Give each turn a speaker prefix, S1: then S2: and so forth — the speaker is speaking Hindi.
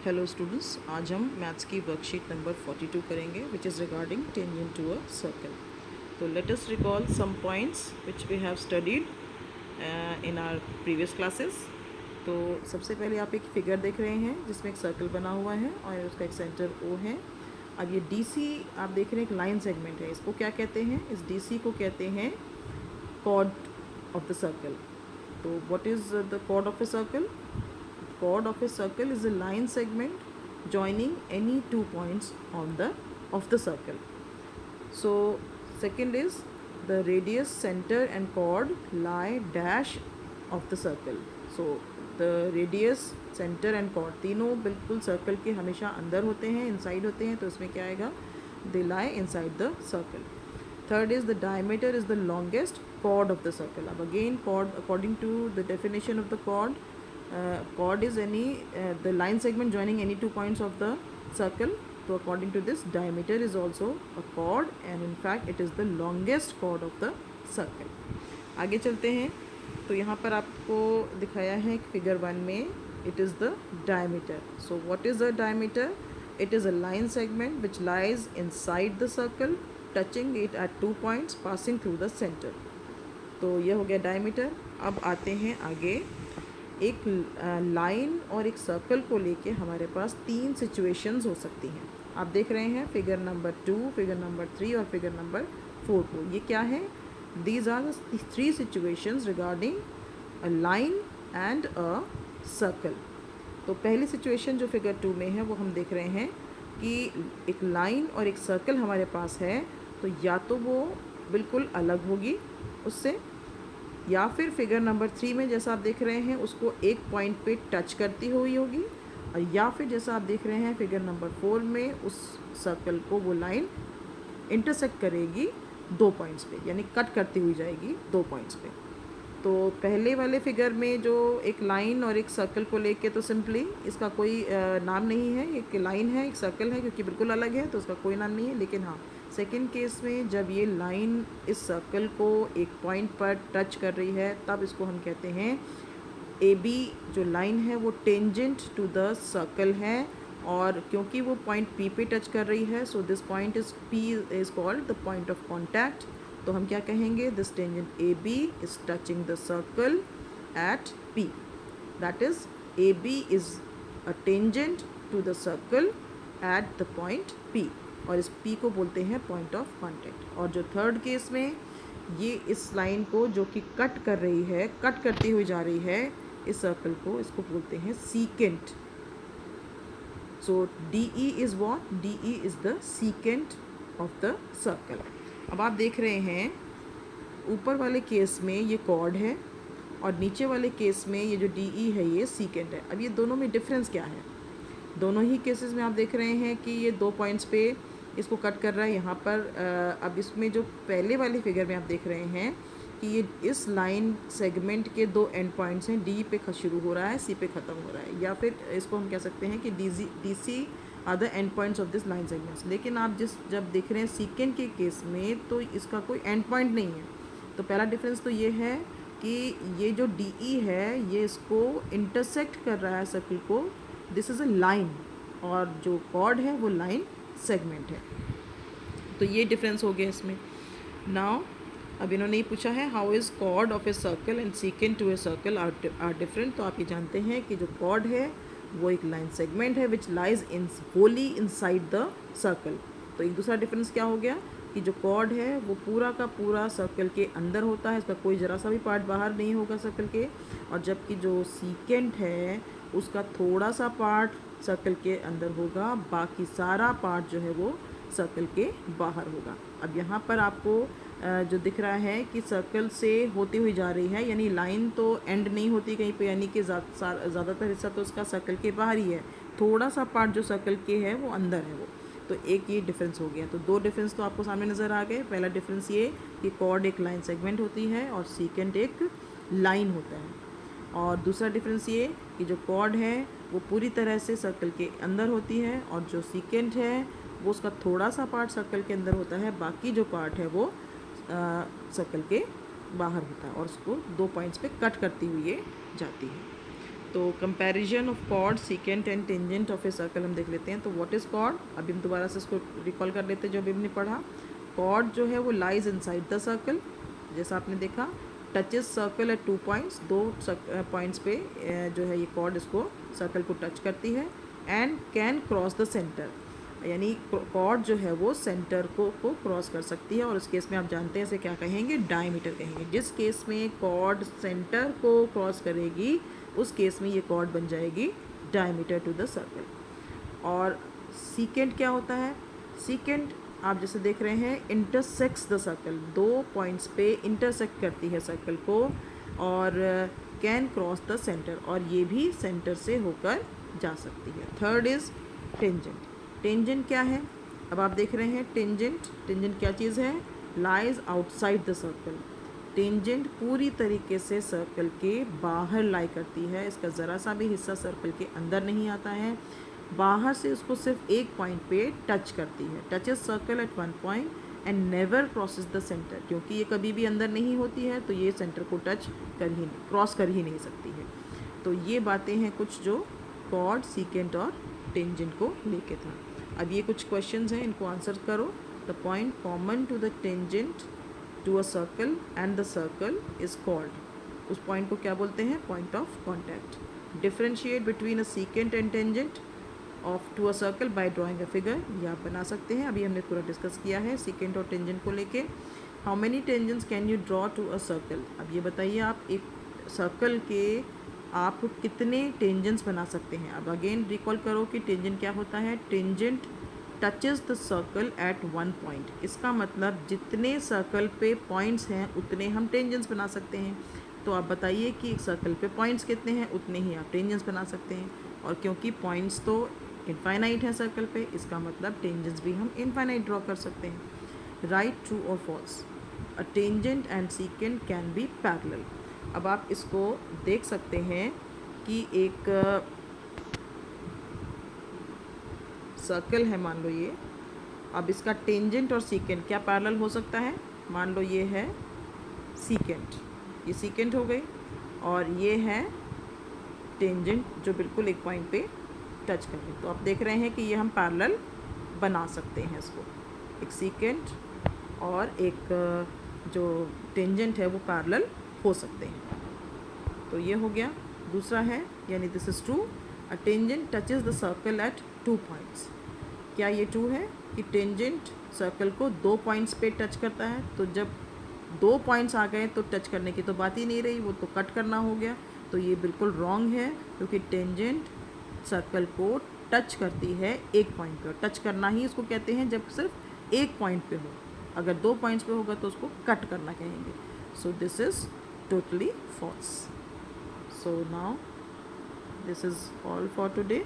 S1: हेलो स्टूडेंट्स, आज हम मैथ्स की वर्कशीट नंबर 42 करेंगे which is regarding tangent to a circle. तो let us recall some points which we have studied in our previous classes. तो सबसे पहले आप एक फिगर देख रहे हैं जिसमें एक सर्कल बना हुआ है और उसका एक सेंटर O है. अब ये DC आप देख रहे हैं एक लाइन सेगमेंट है. इसको क्या कहते हैं? इस DC को कहते हैं chord of the circle. तो what is the chord of a circle? Chord of a circle is a line segment joining any 2 points on the of the circle. So second is the radius, center and chord lie dash of the circle. So the radius, center and chord तीनों बिल्कुल सर्कल के हमेशा अंदर होते हैं, इनसाइड होते हैं. तो इसमें क्या आएगा? They lie inside the circle. Third is the diameter is the longest chord of the circle. अब again chord according to the definition of the chord, chord is any the line segment joining any 2 points of the circle. So according to this, diameter is also a chord and in fact it is the longest chord of the circle. आगे चलते हैं. तो यहाँ पर आपको दिखाया है फिगर 1 में it is the diameter. So what is the diameter? It is a line segment which lies inside the circle, touching it at 2 points, passing through the center. तो ये हो गया डायमीटर. अब आते हैं आगे. एक लाइन और एक सर्कल को लेके हमारे पास 3 सिचुएशंस हो सकती हैं. आप देख रहे हैं फिगर नंबर 2, फिगर नंबर 3 और फिगर नंबर 4 को. ये क्या है? These are the 3 situations regarding a line and a circle. तो पहली सिचुएशन जो फिगर 2 में है वो हम देख रहे हैं कि एक लाइन और एक सर्कल हमारे पास है. तो या तो वो बिल्कुल अलग होगी उससे, या फिर फिगर नंबर 3 में जैसा आप देख रहे हैं उसको एक पॉइंट पे टच करती हुई होगी, और या फिर जैसा आप देख रहे हैं फिगर नंबर 4 में उस सर्कल को वो लाइन इंटरसेक्ट करेगी 2 पॉइंट्स पे, यानी कट करती हुई जाएगी 2 पॉइंट्स पे. तो पहले वाले फिगर में जो एक लाइन और एक सर्कल को लेके तो सिंपली इसका कोई नाम नहीं है. एक लाइन है, एक सर्कल है, क्योंकि बिल्कुल अलग है तो उसका कोई नाम नहीं है. लेकिन हाँ, सेकंड केस में जब ये लाइन इस सर्कल को एक पॉइंट पर टच कर रही है तब इसको हम कहते हैं AB. जो लाइन है वो टेंजेंट टू द सर्कल है, और क्योंकि वो पॉइंट P पे टच कर रही है, so this point is P is called the point of contact. तो हम क्या कहेंगे? This tangent AB is touching the circle at P. That is AB is a tangent to the circle at the point P, और इस P को बोलते हैं पॉइंट ऑफ कॉन्टैक्ट. और जो थर्ड केस में ये इस लाइन को जो कि कट कर रही है, कट करती हुई जा रही है इस सर्कल को, इसको बोलते हैं secant. So DE is what? DE is the secant of the circle. अब आप देख रहे हैं ऊपर वाले केस में ये कॉर्ड है और नीचे वाले केस में ये जो DE है ये सीकेंट है. अब ये दोनों में डिफरेंस क्या है? दोनों ही केसेस में आप देख रहे हैं कि ये 2 पॉइंट्स पे इसको कट कर रहा है यहाँ पर. अब इसमें जो पहले वाले फिगर में आप देख रहे हैं कि ये इस लाइन सेगमेंट के 2 एंड पॉइंट्स हैं. D पे शुरू हो रहा है, C पे ख़त्म हो रहा है, या फिर इसको हम कह सकते हैं कि DC are the end points of this line segments. लेकिन आप जब देख रहे हैं सीकेंट के केस में तो इसका कोई एंड पॉइंट नहीं है. तो पहला डिफरेंस तो ये है कि ये जो DE है ये इसको इंटरसेक्ट कर रहा है सर्कल को. दिस इज़ अ लाइन, और जो कॉर्ड है वो लाइन सेगमेंट है. तो ये डिफरेंस हो गया इसमें. नाउ अब इन्होंने ये पूछा है how is chord of a circle and secant to a circle are different. तो आप ये जानते हैं कि जो कॉर्ड है वो एक लाइन सेगमेंट है which lies in Holi inside the circle. तो एक दूसरा डिफरेंस क्या हो गया कि जो कॉर्ड है वो पूरा का पूरा सर्कल के अंदर होता है, इसका कोई ज़रा सा भी पार्ट बाहर नहीं होगा सर्कल के. और जबकि जो सीकेंट है उसका थोड़ा सा पार्ट सर्कल के अंदर होगा, बाकी सारा पार्ट जो है वो सर्कल के बाहर होगा. अब यहाँ पर आपको जो दिख रहा है कि सर्कल से होती हुई जा रही है, यानी लाइन तो एंड नहीं होती कहीं पे, यानी कि ज़्यादातर हिस्सा तो उसका सर्कल के बाहर ही है, थोड़ा सा पार्ट जो सर्कल के है वो अंदर है वो. तो एक ये डिफरेंस हो गया. तो 2 डिफरेंस तो आपको सामने नज़र आ गए. पहला डिफरेंस ये कि कॉर्ड एक लाइन सेगमेंट होती है और सीकेंट एक लाइन होता है. और दूसरा डिफरेंस ये कि जो कॉर्ड है वो पूरी तरह से सर्कल के अंदर होती है, और जो सीकेंट है वो उसका थोड़ा सा पार्ट सर्कल के अंदर होता है, बाकी जो पार्ट है वो सर्कल के बाहर होता है और उसको 2 पॉइंट्स पे कट करती हुई ये जाती है. तो comparison of chord secant and tangent of a circle हम देख लेते हैं। तो व्हाट इज़ कॉर्ड, अभी हम दोबारा से इसको रिकॉल कर लेते हैं जो अभी हमने पढ़ा। कॉर्ड जो है वो लाइज इनसाइड द सर्कल, जैसा आपने देखा, टचेस सर्कल एट 2 पॉइंट्स, दो पॉइंट्स पे जो है ये कॉर्ड इसको सर्कल को टच करती है, and can cross the centre, यानी कॉर्ड जो है वो सेंटर को क्रॉस कर सकती है। और उस केस में आप जानते हैं इसे क्या कहेंगे, डायमीटर कहेंगे। जिस केस में कॉर्ड सेंटर को क्रॉस करेगी उस केस में ये कॉर्ड बन जाएगी डायमीटर टू द सर्कल। और सीकेंट क्या होता है, सीकेंट आप जैसे देख रहे हैं इंटरसेक्ट्स द सर्कल, दो पॉइंट्स पे इंटरसेक्ट करती है सर्कल को, और कैन क्रॉस द सेंटर, और ये भी सेंटर से होकर जा सकती है। Third is tangent. टेंजेंट क्या है, अब आप देख रहे हैं टेंजेंट क्या चीज़ है, lies outside the circle. Tangent पूरी तरीके से सर्कल के बाहर लाई करती है, इसका ज़रा सा भी हिस्सा सर्कल के अंदर नहीं आता है, बाहर से उसको सिर्फ एक पॉइंट पे टच करती है। Touches circle eight 1 point and never crosses the centre, क्योंकि ये कभी भी अंदर नहीं होती है तो ये सेंटर को क्रॉस कर ही नहीं सकती है। तो ये बातें हैं कुछ जो कॉर्ड, सीकेंट और टेंजेंट को लेके था। अब ये कुछ क्वेश्चंस हैं, इनको आंसर करो। The point common to the tangent to a circle and the circle is called, उस पॉइंट को क्या बोलते हैं, point of contact. Differentiate between a secant and tangent of to a circle by drawing a figure, ये आप बना सकते हैं। अभी हमने पूरा डिस्कस किया है सीकेंट और टेंजेंट को लेके। How many tangents can you draw to a circle, अब ये बताइए आप एक सर्कल के आप कितने टेंजेंट्स बना सकते हैं। अब अगेन रिकॉल करो कि टेंजेंट क्या होता है, tangent touches the circle eight 1 point, इसका मतलब जितने सर्कल पे पॉइंट्स हैं उतने हम टेंजेंट्स बना सकते हैं। तो आप बताइए कि एक सर्कल पे पॉइंट्स कितने हैं, उतने ही आप टेंजेंट्स बना सकते हैं। और क्योंकि पॉइंट्स तो इनफाइनाइट है सर्कल पे, इसका मतलब टेंजेंट्स भी हम इनफाइनाइट ड्रॉ कर सकते हैं। राइट, ट्रू और false, a tangent and secant can be parallel. अब आप इसको देख सकते हैं कि एक सर्कल है, मान लो ये, अब इसका टेंजेंट और सीकेंट क्या पैरेलल हो सकता है, मान लो ये है सीकेंट, ये सीकेंट हो गई, और ये है टेंजेंट जो बिल्कुल एक पॉइंट पे टच कर रही। तो आप देख रहे हैं कि ये हम पैरेलल बना सकते हैं इसको, एक सीकेंट और एक जो टेंजेंट है वो पैरेलल हो सकते हैं। तो ये हो गया। दूसरा है, यानी this is true, a tangent touches the circle eight 2 points. क्या ये ट्रू है कि टेंजेंट सर्कल को 2 पॉइंट्स पे टच करता है। तो जब 2 पॉइंट्स आ गए तो टच करने की तो बात ही नहीं रही, वो तो कट करना हो गया। तो ये बिल्कुल रॉन्ग है, क्योंकि टेंजेंट सर्कल को टच करती है एक पॉइंट पे। टच करना ही इसको कहते हैं जब सिर्फ एक पॉइंट पे हो, अगर 2 पॉइंट्स पे होगा तो उसको कट करना कहेंगे। So this is totally false. So now this is all for today.